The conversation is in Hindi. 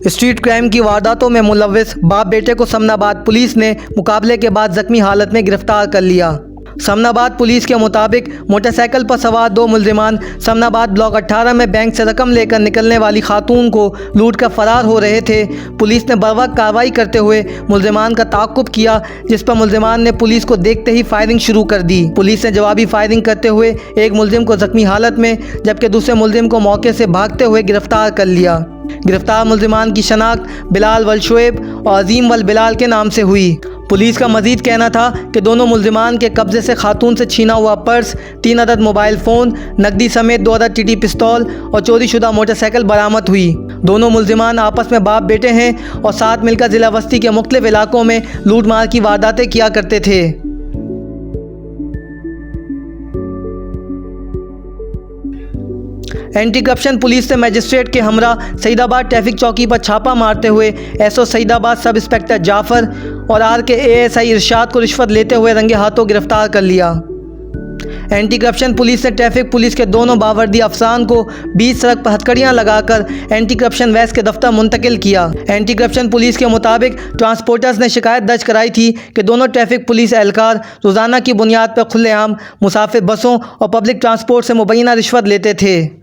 स्ट्रीट क्राइम की वारदातों में मुलव्विस बाप बेटे को समनाबाद पुलिस ने मुकाबले के बाद जख्मी हालत में गिरफ्तार कर लिया। समनाबाद पुलिस के मुताबिक मोटरसाइकिल पर सवार दो मुलजिमान समनाबाद ब्लॉक 18 में बैंक से रकम लेकर निकलने वाली खातून को लूट कर फरार हो रहे थे। पुलिस ने बर्वक्त कार्रवाई करते हुए मुलजिमान का ताक़ुब किया, जिस पर मुलजिमान ने पुलिस को देखते ही फायरिंग शुरू कर दी। पुलिस ने जवाबी फायरिंग करते हुए एक मुलजिम को जख्मी हालत में जबकि दूसरे मुलजिम को मौके से भागते हुए गिरफ्तार कर लिया। गिरफ्तार मुलजिमान की शनाख्त बिलाल वल शुएब और अजीम वल बिलाल के नाम से हुई। पुलिस का मजीद कहना था कि दोनों मुलजिमान के कब्जे से खातून से छीना हुआ पर्स, 3 अदद मोबाइल फ़ोन, नकदी समेत 2 अदद टीटी पिस्तौल और चोरीशुदा मोटरसाइकिल बरामद हुई। दोनों मुलजिमान आपस में बाप बेटे हैं और साथ मिलकर ज़िला बस्ती के मुख्तलिफ इलाकों में लूट मार की वारदातें किया करते थे। एंटी करप्शन पुलिस ने मजिस्ट्रेट के हमरा सईदाबाद ट्रैफिक चौकी पर छापा मारते हुए SO Saidabad sub inspector Jafar और आर के एएसआई इरशाद को रिश्वत लेते हुए रंगे हाथों गिरफ्तार कर लिया। एंटी करप्शन पुलिस ने ट्रैफिक पुलिस के दोनों बावर्दी अफसरान को बीच सड़क पर हथकड़ियाँ लगाकर एंटी करप्शन वैस के दफ्तर मुंतकिल किया। एंटी करप्शन पुलिस के मुताबिक ट्रांसपोर्टर्स ने शिकायत दर्ज कराई थी कि दोनों ट्रैफिक पुलिस एहलकार रोज़ाना की बुनियाद पर खुलेआम मुसाफिर बसों और पब्लिक ट्रांसपोर्ट से मुबैना रिश्वत लेते थे।